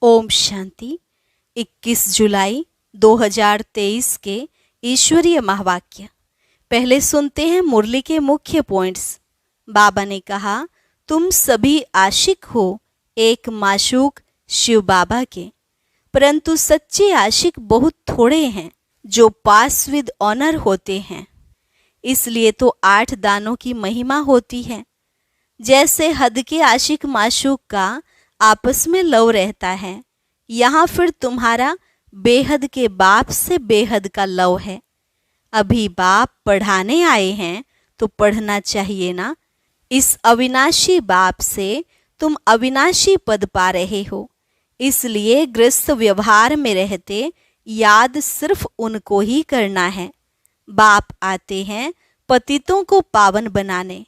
ओम शांति। 21 जुलाई 2023 के ईश्वरीय महावाक्य। पहले सुनते हैं मुरली के मुख्य पॉइंट्स। बाबा ने कहा, तुम सभी आशिक हो एक माशूक शिव बाबा के, परंतु सच्चे आशिक बहुत थोड़े हैं जो पास विद ऑनर होते हैं। इसलिए तो 8 दानों की महिमा होती है। जैसे हद के आशिक माशूक का आपस में लव रहता है, यहाँ फिर तुम्हारा बेहद के बाप से बेहद का लव है। अभी बाप पढ़ाने आए हैं तो पढ़ना चाहिए ना। इस अविनाशी बाप से तुम अविनाशी पद पा रहे हो, इसलिए गृहस्थ व्यवहार में रहते याद सिर्फ उनको ही करना है। बाप आते हैं पतितों को पावन बनाने,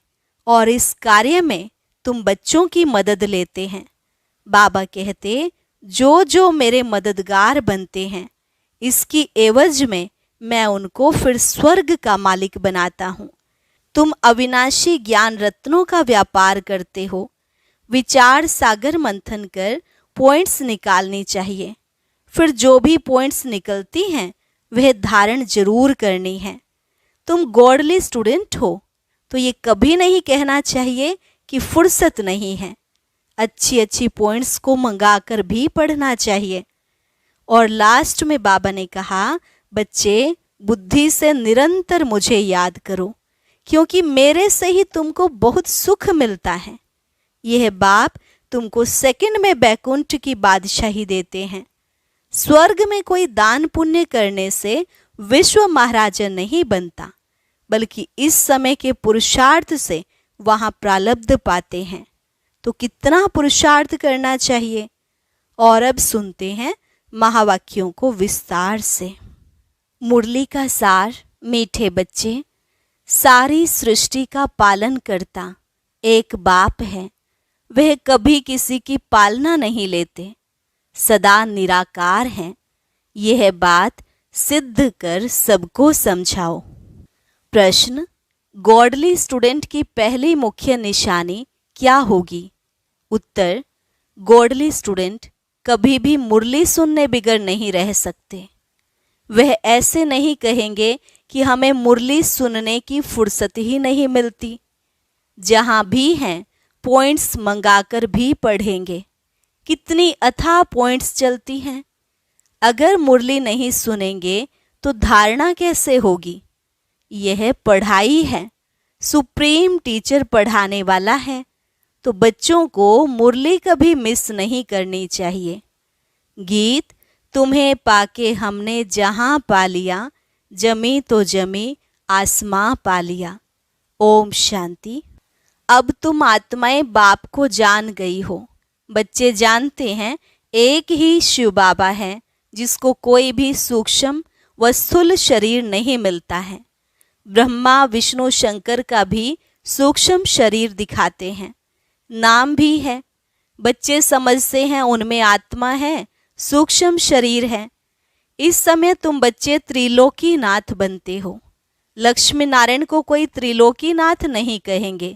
और इस कार्य में तुम बच्चों की मदद लेते हैं। बाबा कहते, जो जो मेरे मददगार बनते हैं, इसकी एवज में मैं उनको फिर स्वर्ग का मालिक बनाता हूँ। तुम अविनाशी ज्ञान रत्नों का व्यापार करते हो। विचार सागर मंथन कर पॉइंट्स निकालनी चाहिए। फिर जो भी पॉइंट्स निकलती हैं वह धारण जरूर करनी है। तुम गॉडली स्टूडेंट हो तो ये कभी नहीं कहना चाहिए कि फुर्सत नहीं है। अच्छी अच्छी पॉइंट्स को मंगाकर भी पढ़ना चाहिए। और लास्ट में बाबा ने कहा, बच्चे बुद्धि से निरंतर मुझे याद करो, क्योंकि मेरे से ही तुमको बहुत सुख मिलता है। यह बाप तुमको सेकंड में बैकुंठ की बादशाही देते हैं। स्वर्ग में कोई दान पुण्य करने से विश्व महाराजा नहीं बनता, बल्कि इस समय के पुरुषार्थ से वहां प्रारब्ध पाते हैं। तो कितना पुरुषार्थ करना चाहिए। और अब सुनते हैं महावाक्यों को विस्तार से। मुरली का सार। मीठे बच्चे, सारी सृष्टि का पालन करता एक बाप है। वह कभी किसी की पालना नहीं लेते, सदा निराकार हैं। यह बात सिद्ध कर सबको समझाओ। प्रश्न, गॉडली स्टूडेंट की पहली मुख्य निशानी क्या होगी? उत्तर, गॉडली स्टूडेंट कभी भी मुरली सुनने बिगर नहीं रह सकते। वह ऐसे नहीं कहेंगे कि हमें मुरली सुनने की फुर्सत ही नहीं मिलती। जहां भी हैं पॉइंट्स मंगाकर भी पढ़ेंगे। कितनी अथाह पॉइंट्स चलती हैं। अगर मुरली नहीं सुनेंगे तो धारणा कैसे होगी? यह पढ़ाई है, सुप्रीम टीचर पढ़ाने वाला है, तो बच्चों को मुरली कभी मिस नहीं करनी चाहिए। गीत, तुम्हें पाके हमने जहां पा लिया, जमी तो जमी आसमां पा लिया। ओम शांति। अब तुम आत्माएं बाप को जान गई हो। बच्चे जानते हैं एक ही शिव बाबा है, जिसको कोई भी सूक्ष्म व स्थूल शरीर नहीं मिलता है। ब्रह्मा विष्णु शंकर का भी सूक्ष्म शरीर दिखाते हैं, नाम भी है। बच्चे समझते हैं उनमें आत्मा है, सूक्ष्म शरीर है। इस समय तुम बच्चे त्रिलोकी नाथ बनते हो। लक्ष्मी नारायण को कोई त्रिलोकी नाथ नहीं कहेंगे।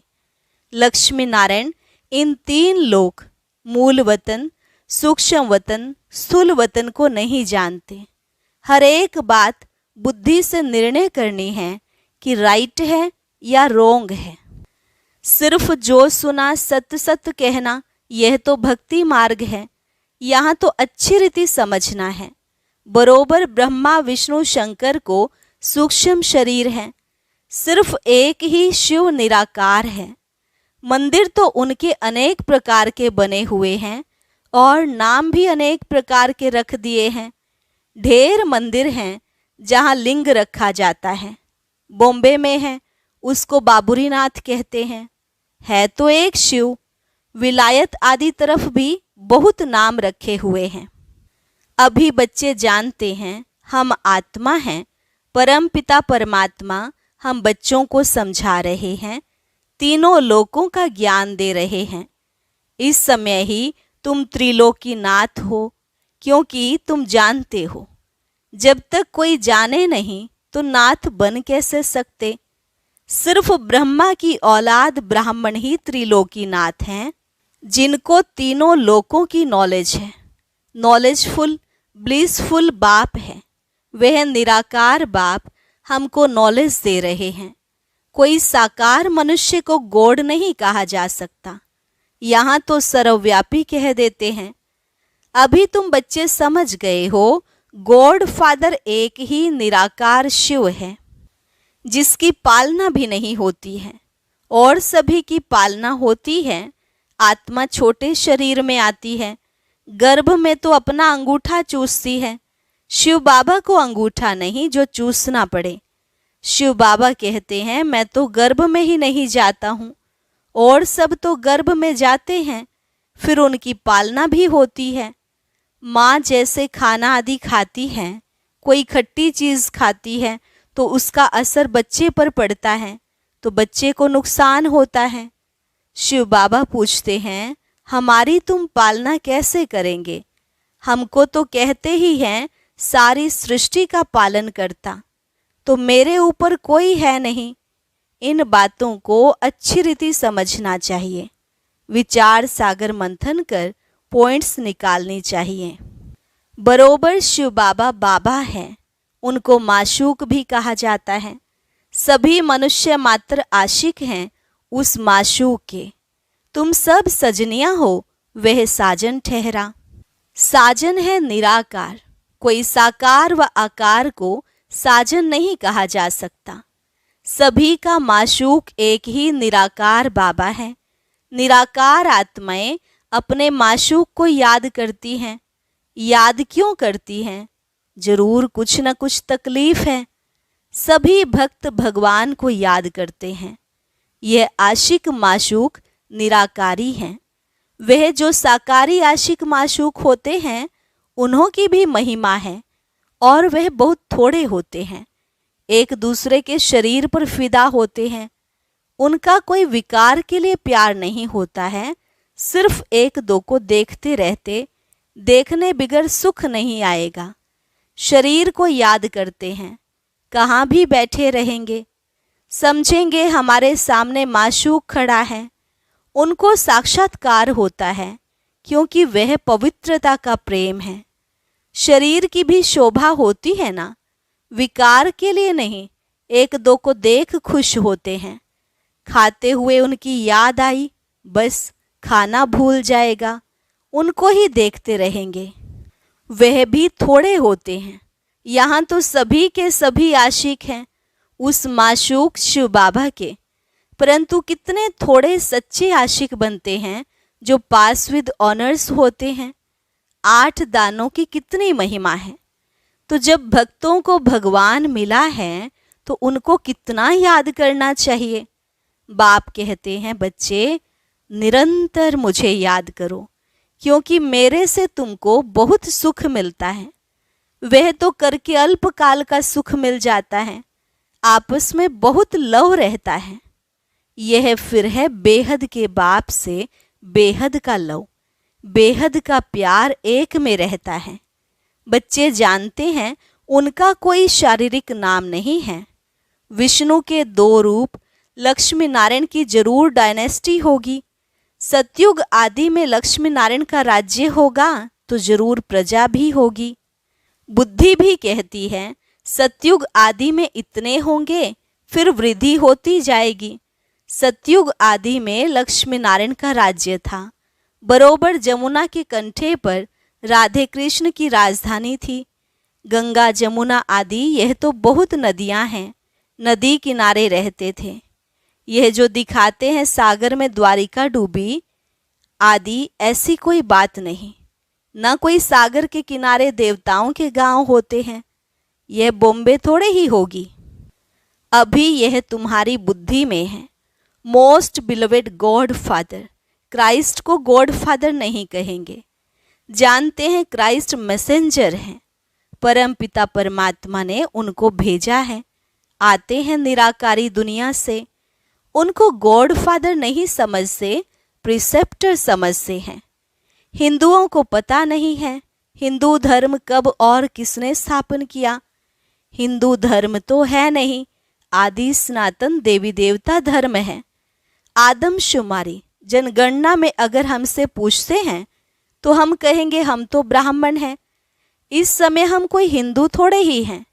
लक्ष्मी नारायण इन 3 लोक, मूल वतन, सूक्ष्म वतन, स्थूल वतन को नहीं जानते। हर एक बात बुद्धि से निर्णय करनी है कि राइट है या रोंग है। सिर्फ जो सुना सत्य सत्य कहना, यह तो भक्ति मार्ग है। यहाँ तो अच्छी रीति समझना है। बरोबर ब्रह्मा विष्णु शंकर को सूक्ष्म शरीर है। सिर्फ एक ही शिव निराकार है। मंदिर तो उनके अनेक प्रकार के बने हुए हैं, और नाम भी अनेक प्रकार के रख दिए हैं। ढेर मंदिर हैं जहाँ लिंग रखा जाता है। बॉम्बे में है, उसको बाबुरीनाथ कहते हैं। है तो एक शिव। विलायत आदि तरफ भी बहुत नाम रखे हुए हैं। अभी बच्चे जानते हैं हम आत्मा हैं। परम पिता परमात्मा हम बच्चों को समझा रहे हैं, तीनों लोकों का ज्ञान दे रहे हैं। इस समय ही तुम त्रिलोकी नाथ हो, क्योंकि तुम जानते हो। जब तक कोई जाने नहीं तो नाथ बन कैसे सकते? सिर्फ ब्रह्मा की औलाद ब्राह्मण ही त्रिलोकी नाथ हैं, जिनको तीनों लोकों की नॉलेज है। नॉलेजफुल, ब्लिसफुल बाप है। वह निराकार बाप हमको नॉलेज दे रहे हैं। कोई साकार मनुष्य को गॉड नहीं कहा जा सकता, यहाँ तो सर्वव्यापी कह देते हैं। अभी तुम बच्चे समझ गए हो, गॉड फादर एक ही निराकार शिव है, जिसकी पालना भी नहीं होती है और सभी की पालना होती है। आत्मा छोटे शरीर में आती है, गर्भ में तो अपना अंगूठा चूसती है। शिव बाबा को अंगूठा नहीं जो चूसना पड़े। शिव बाबा कहते हैं मैं तो गर्भ में ही नहीं जाता हूँ, और सब तो गर्भ में जाते हैं, फिर उनकी पालना भी होती है। माँ जैसे खाना आदि खाती है, कोई खट्टी चीज़ खाती है तो उसका असर बच्चे पर पड़ता है, तो बच्चे को नुकसान होता है। शिव बाबा पूछते हैं हमारी तुम पालना कैसे करेंगे? हमको तो कहते ही हैं सारी सृष्टि का पालन करता, तो मेरे ऊपर कोई है नहीं। इन बातों को अच्छी रीति समझना चाहिए, विचार सागर मंथन कर पॉइंट्स निकालनी चाहिए। बरोबर शिव बाबा बाबा है, उनको माशूक भी कहा जाता है। सभी मनुष्य मात्र आशिक हैं उस माशूक के। तुम सब सजनियां हो, वह साजन ठहरा। साजन है निराकार, कोई साकार व आकार को साजन नहीं कहा जा सकता। सभी का माशूक एक ही निराकार बाबा है। निराकार आत्माएं अपने माशूक को याद करती हैं। याद क्यों करती हैं? जरूर कुछ न कुछ तकलीफ है। सभी भक्त भगवान को याद करते हैं। यह आशिक माशूक निराकारी हैं। वह जो साकारी आशिक माशूक होते हैं, उन्हों की भी महिमा है, और वह बहुत थोड़े होते हैं। एक दूसरे के शरीर पर फिदा होते हैं। उनका कोई विकार के लिए प्यार नहीं होता है। सिर्फ एक दो को देखते रहते, देखने बिगर सुख नहीं आएगा। शरीर को याद करते हैं, कहाँ भी बैठे रहेंगे। समझेंगे हमारे सामने माशूक खड़ा है, उनको साक्षात्कार होता है, क्योंकि वह पवित्रता का प्रेम है। शरीर की भी शोभा होती है ना, विकार के लिए नहीं। एक दो को देख खुश होते हैं। खाते हुए उनकी याद आई, बस खाना भूल जाएगा, उनको ही देखते रहेंगे। वह भी थोड़े होते हैं। यहाँ तो सभी के सभी आशिक हैं उस माशूक शिव बाबा के, परंतु कितने थोड़े सच्चे आशिक बनते हैं जो पास विद ऑनर्स होते हैं। 8 दानों की कितनी महिमा है। तो जब भक्तों को भगवान मिला है तो उनको कितना याद करना चाहिए। बाप कहते हैं बच्चे निरंतर मुझे याद करो, क्योंकि मेरे से तुमको बहुत सुख मिलता है। वह तो करके अल्पकाल का सुख मिल जाता है, आपस में बहुत लव रहता है। यह फिर है बेहद के बाप से बेहद का लव, बेहद का प्यार एक में रहता है। बच्चे जानते हैं उनका कोई शारीरिक नाम नहीं है। विष्णु के 2 रूप, लक्ष्मी नारायण की जरूर डायनेस्टी होगी। सतयुग आदि में लक्ष्मी नारायण का राज्य होगा तो जरूर प्रजा भी होगी। बुद्धि भी कहती है सतयुग आदि में इतने होंगे, फिर वृद्धि होती जाएगी। सतयुग आदि में लक्ष्मी नारायण का राज्य था। बरोबर जमुना के कंठे पर राधे कृष्ण की राजधानी थी। गंगा जमुना आदि यह तो बहुत नदियां हैं, नदी किनारे रहते थे। यह जो दिखाते हैं सागर में द्वारिका डूबी आदि, ऐसी कोई बात नहीं। न कोई सागर के किनारे देवताओं के गांव होते हैं। यह बॉम्बे थोड़े ही होगी। अभी यह तुम्हारी बुद्धि में है। Most beloved God father, Christ को गॉड फादर नहीं कहेंगे। जानते हैं क्राइस्ट मैसेंजर हैं, परम पिता परमात्मा ने उनको भेजा है। आते हैं निराकारी दुनिया से। उनको गॉड फादर नहीं समझते, प्रिसेप्टर समझते हैं। हिंदुओं को पता नहीं है हिंदू धर्म कब और किसने स्थापन किया। हिंदू धर्म तो है नहीं, आदि सनातन देवी देवता धर्म है। आदमशुमारी जनगणना में अगर हमसे पूछते हैं तो हम कहेंगे हम तो ब्राह्मण हैं। इस समय हम कोई हिंदू थोड़े ही हैं,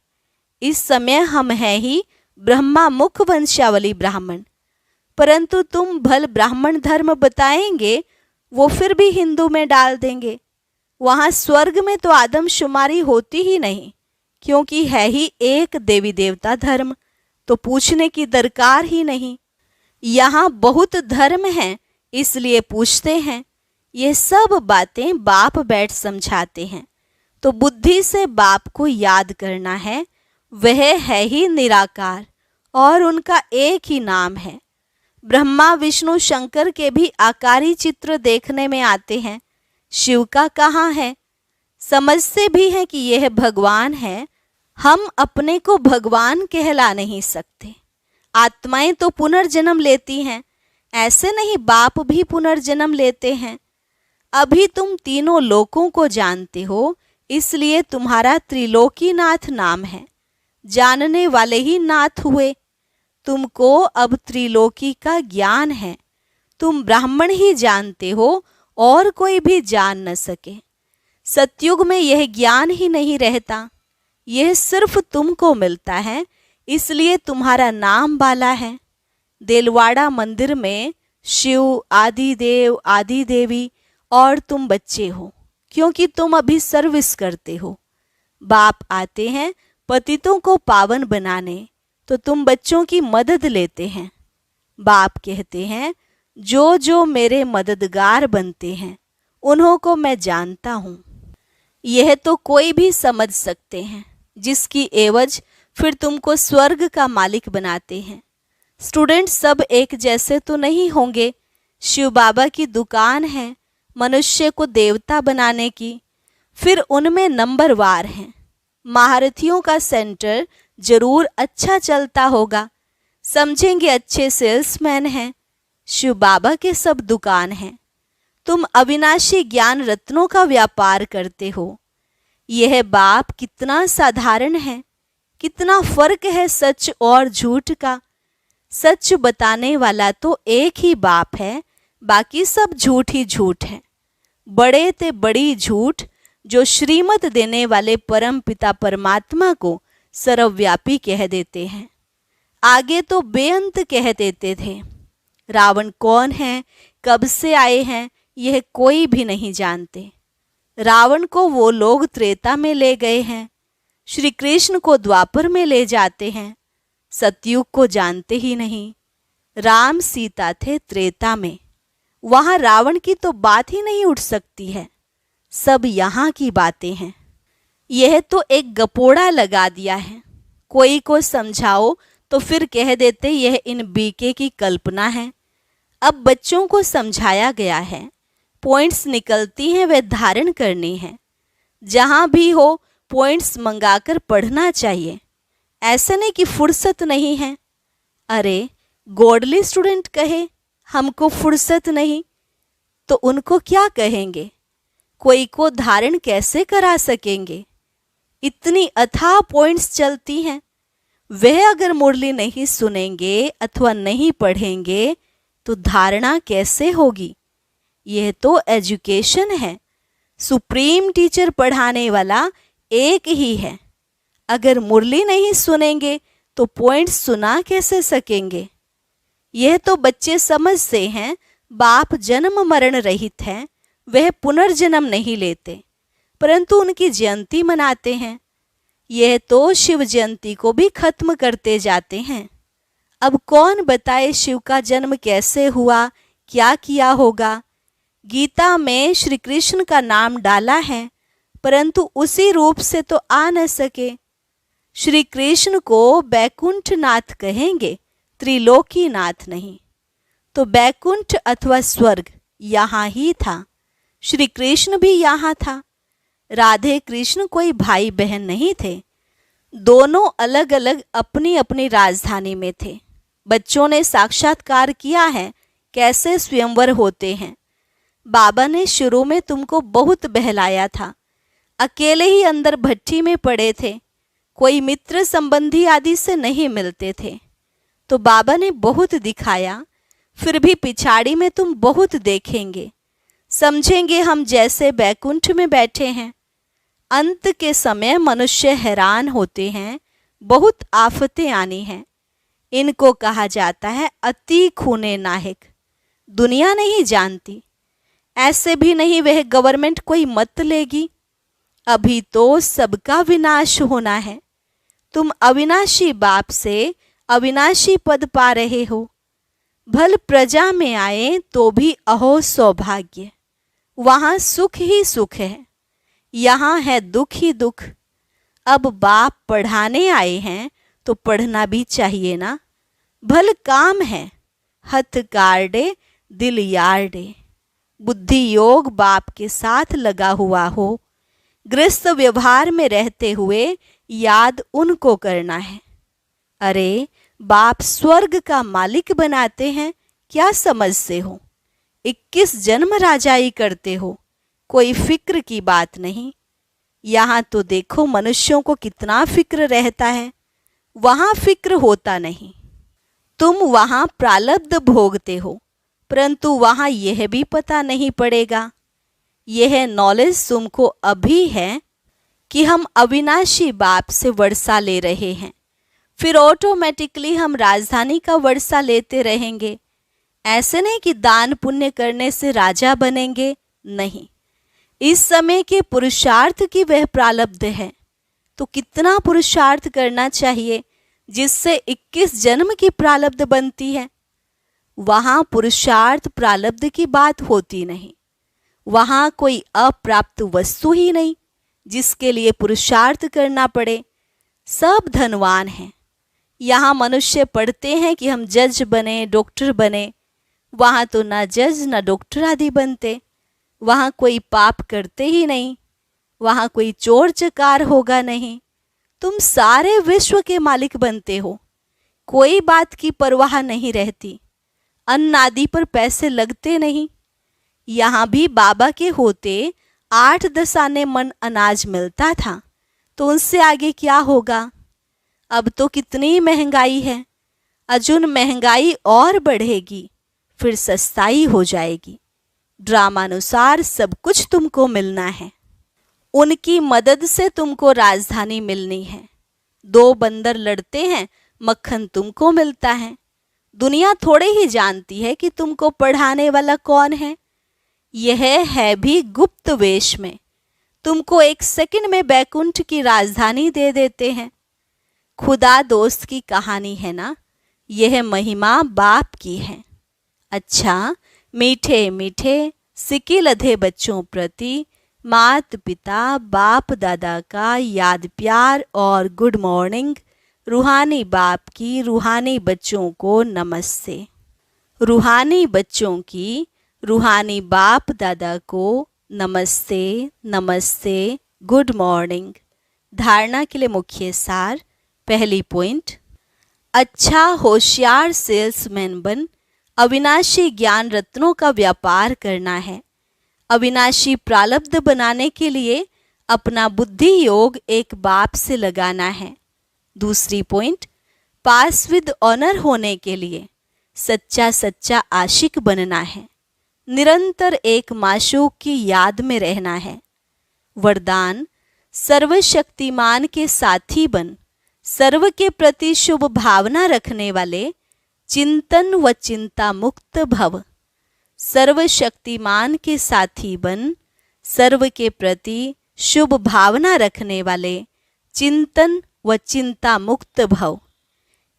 इस समय हम हैं ही ब्रह्मा मुख वंशावली ब्राह्मण। परंतु तुम भल ब्राह्मण धर्म बताएंगे, वो फिर भी हिंदू में डाल देंगे। वहाँ स्वर्ग में तो आदमशुमारी होती ही नहीं, क्योंकि है ही एक देवी देवता धर्म, तो पूछने की दरकार ही नहीं। यहाँ बहुत धर्म हैं, इसलिए पूछते हैं। ये सब बातें बाप बैठ समझाते हैं। तो बुद्धि से बाप को याद करना है, वह है ही निराकार और उनका एक ही नाम है। ब्रह्मा विष्णु शंकर के भी आकारी चित्र देखने में आते हैं, शिव का कहाँ है? समझते भी हैं कि यह भगवान है, हम अपने को भगवान कहला नहीं सकते। आत्माएं तो पुनर्जन्म लेती हैं, ऐसे नहीं बाप भी पुनर्जन्म लेते हैं। अभी तुम तीनों लोकों को जानते हो, इसलिए तुम्हारा त्रिलोकीनाथ नाम है। जानने वाले ही नाथ हुए। तुमको अब त्रिलोकी का ज्ञान है। तुम ब्राह्मण ही जानते हो और कोई भी जान न सके। सतयुग में यह ज्ञान ही नहीं रहता, यह सिर्फ तुमको मिलता है, इसलिए तुम्हारा नाम बाला है। देलवाड़ा मंदिर में शिव, आदिदेव, आदि देवी और तुम बच्चे हो, क्योंकि तुम अभी सर्विस करते हो। बाप आते हैं पतितों को पावन बनाने, तो तुम बच्चों की मदद लेते हैं। बाप कहते हैं जो जो मेरे मददगार बनते हैं उन्हों को मैं जानता हूँ। यह तो कोई भी समझ सकते हैं, जिसकी एवज फिर तुमको स्वर्ग का मालिक बनाते हैं। स्टूडेंट सब एक जैसे तो नहीं होंगे। शिव बाबा की दुकान है मनुष्य को देवता बनाने की, फिर उनमें नंबरवार हैं। महारथियों का सेंटर जरूर अच्छा चलता होगा, समझेंगे अच्छे सेल्समैन हैं। शिव बाबा के सब दुकान हैं। तुम अविनाशी ज्ञान रत्नों का व्यापार करते हो। यह बाप कितना साधारण है, कितना फर्क है सच और झूठ का। सच बताने वाला तो एक ही बाप है, बाकी सब झूठ ही झूठ है। बड़े ते बड़ी झूठ जो श्रीमत देने वाले परम पिता परमात्मा को सर्वव्यापी कह देते हैं। आगे तो बेअंत कह देते थे। रावण कौन है, कब से आए हैं, यह कोई भी नहीं जानते। रावण को वो लोग त्रेता में ले गए हैं, श्री कृष्ण को द्वापर में ले जाते हैं। सतयुग को जानते ही नहीं। राम सीता थे त्रेता में, वहां रावण की तो बात ही नहीं उठ सकती है। सब यहाँ की बातें हैं। यह तो एक गपोड़ा लगा दिया है। कोई को समझाओ तो फिर कह देते यह इन बीके की कल्पना है। अब बच्चों को समझाया गया है, पॉइंट्स निकलती हैं वे धारण करनी है। जहाँ भी हो पॉइंट्स मंगाकर पढ़ना चाहिए। ऐसे नहीं कि फुर्सत नहीं है। अरे गॉडली स्टूडेंट कहे हमको फुर्सत नहीं, तो उनको क्या कहेंगे? कोई को धारण कैसे करा सकेंगे? इतनी अथाह पॉइंट्स चलती हैं। वह अगर मुरली नहीं सुनेंगे अथवा नहीं पढ़ेंगे तो धारणा कैसे होगी? यह तो एजुकेशन है। सुप्रीम टीचर पढ़ाने वाला एक ही है। अगर मुरली नहीं सुनेंगे तो पॉइंट्स सुना कैसे सकेंगे? यह तो बच्चे समझते हैं बाप जन्म मरण रहित है, वह पुनर्जन्म नहीं लेते, परंतु उनकी जयंती मनाते हैं। यह तो शिव जयंती को भी खत्म करते जाते हैं। अब कौन बताए शिव का जन्म कैसे हुआ, क्या किया होगा? गीता में श्री कृष्ण का नाम डाला है, परंतु उसी रूप से तो आ न सके। श्री कृष्ण को बैकुंठ नाथ कहेंगे, त्रिलोकी नाथ नहीं। तो बैकुंठ अथवा स्वर्ग यहाँ ही था, श्री कृष्ण भी यहाँ था। राधे कृष्ण कोई भाई बहन नहीं थे, दोनों अलग अलग अपनी अपनी राजधानी में थे। बच्चों ने साक्षात्कार किया है कैसे स्वयंवर होते हैं। बाबा ने शुरू में तुमको बहुत बहलाया था, अकेले ही अंदर भट्टी में पड़े थे, कोई मित्र संबंधी आदि से नहीं मिलते थे। तो बाबा ने बहुत दिखाया, फिर भी पिछाड़ी में तुम बहुत देखेंगे। समझेंगे हम जैसे बैकुंठ में बैठे हैं। अंत के समय मनुष्य हैरान होते हैं, बहुत आफतें आनी हैं। इनको कहा जाता है अति खूने नाहक। दुनिया नहीं जानती, ऐसे भी नहीं वह गवर्नमेंट कोई मत लेगी। अभी तो सबका विनाश होना है। तुम अविनाशी बाप से अविनाशी पद पा रहे हो। भल प्रजा में आए तो भी अहो सौभाग्य। वहाँ सुख ही सुख है, यहाँ है दुख ही दुख। अब बाप पढ़ाने आए हैं तो पढ़ना भी चाहिए ना। भल काम है, हथ कार्डे दिल यार्डे। बुद्धि योग बाप के साथ लगा हुआ हो। गृहस्थ व्यवहार में रहते हुए याद उनको करना है। अरे बाप स्वर्ग का मालिक बनाते हैं, क्या समझते हो? 21 जन्म राजाई करते हो, कोई फिक्र की बात नहीं। यहाँ तो देखो मनुष्यों को कितना फिक्र रहता है, वहाँ फिक्र होता नहीं। तुम वहाँ प्रारब्ध भोगते हो, परंतु वहाँ यह भी पता नहीं पड़ेगा। यह नॉलेज तुमको अभी है कि हम अविनाशी बाप से वर्षा ले रहे हैं, फिर ऑटोमेटिकली हम राजधानी का वर्षा लेते रहेंगे। ऐसे नहीं कि दान पुण्य करने से राजा बनेंगे, नहीं। इस समय के पुरुषार्थ की वह प्रारब्ध है, तो कितना पुरुषार्थ करना चाहिए जिससे 21 जन्म की प्रारब्ध बनती है। वहाँ पुरुषार्थ प्रारब्ध की बात होती नहीं। वहाँ कोई अप्राप्त वस्तु ही नहीं जिसके लिए पुरुषार्थ करना पड़े। सब धनवान हैं। यहाँ मनुष्य पढ़ते हैं कि हम जज बने, डॉक्टर बने। वहाँ तो ना जज ना डॉक्टर आदि बनते। वहाँ कोई पाप करते ही नहीं, वहाँ कोई चोर चकार होगा नहीं। तुम सारे विश्व के मालिक बनते हो, कोई बात की परवाह नहीं रहती। अन्न आदि पर पैसे लगते नहीं। यहाँ भी बाबा के होते 8-10 आने मन अनाज मिलता था, तो उनसे आगे क्या होगा? अब तो कितनी महंगाई है। अजुन महंगाई और बढ़ेगी, फिर सस्ताई हो जाएगी। ड्रामानुसार सब कुछ तुमको मिलना है। उनकी मदद से तुमको राजधानी मिलनी है। 2 बंदर लड़ते हैं, मक्खन तुमको मिलता है। दुनिया थोड़े ही जानती है कि तुमको पढ़ाने वाला कौन है। यह है भी गुप्त वेश में। तुमको 1 सेकंड में बैकुंठ की राजधानी दे देते हैं। खुदा दोस्त की कहानी है ना, यह महिमा बाप की है। अच्छा, मीठे मीठे सिक्के लधे बच्चों प्रति मात पिता बाप दादा का याद प्यार और गुड मॉर्निंग। रूहानी बाप की रूहानी बच्चों को नमस्ते। रूहानी बच्चों की रूहानी बाप दादा को नमस्ते नमस्ते, गुड मॉर्निंग। धारणा के लिए मुख्य सार। पहली पॉइंट, अच्छा होशियार सेल्समैन बन अविनाशी ज्ञान रत्नों का व्यापार करना है। अविनाशी प्रारब्ध बनाने के लिए अपना बुद्धि योग एक बाप से लगाना है। दूसरी पॉइंट, पास विद ऑनर होने के लिए सच्चा सच्चा आशिक बनना है। निरंतर एक माशूक की याद में रहना है। वरदान, सर्वशक्तिमान के साथी बन सर्व के प्रति शुभ भावना रखने वाले चिंतन व चिंता मुक्त भव। सर्वशक्तिमान के साथी बन सर्व के प्रति शुभ भावना रखने वाले चिंतन व चिंता मुक्त भव।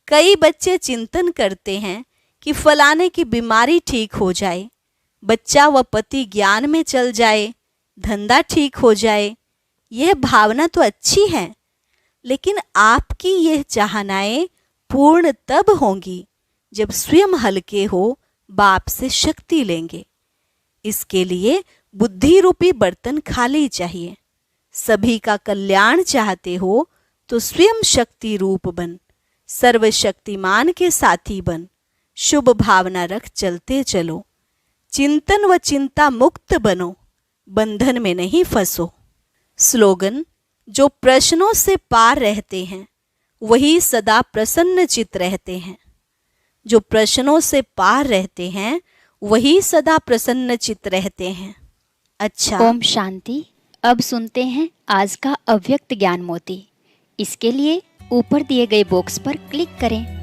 कई बच्चे चिंतन करते हैं कि फलाने की बीमारी ठीक हो जाए, बच्चा व पति ज्ञान में चल जाए, धंधा ठीक हो जाए। यह भावना तो अच्छी है, लेकिन आपकी यह चाहनाएं पूर्ण तब होंगी जब स्वयं हल्के हो, बाप से शक्ति लेंगे। इसके लिए बुद्धि रूपी बर्तन खाली चाहिए। सभी का कल्याण चाहते हो तो स्वयं शक्ति रूप बन, सर्वशक्तिमान के साथी बन, शुभ भावना रख चलते चलो। चिंतन व चिंता मुक्त बनो, बंधन में नहीं फंसो। स्लोगन, जो प्रश्नों से पार रहते हैं वही सदा प्रसन्न चित्त रहते हैं। जो प्रश्नों से पार रहते हैं वही सदा प्रसन्न चित्त रहते हैं। अच्छा। ओम शांति। अब सुनते हैं आज का अव्यक्त ज्ञान मोती। इसके लिए ऊपर दिए गए बॉक्स पर क्लिक करें।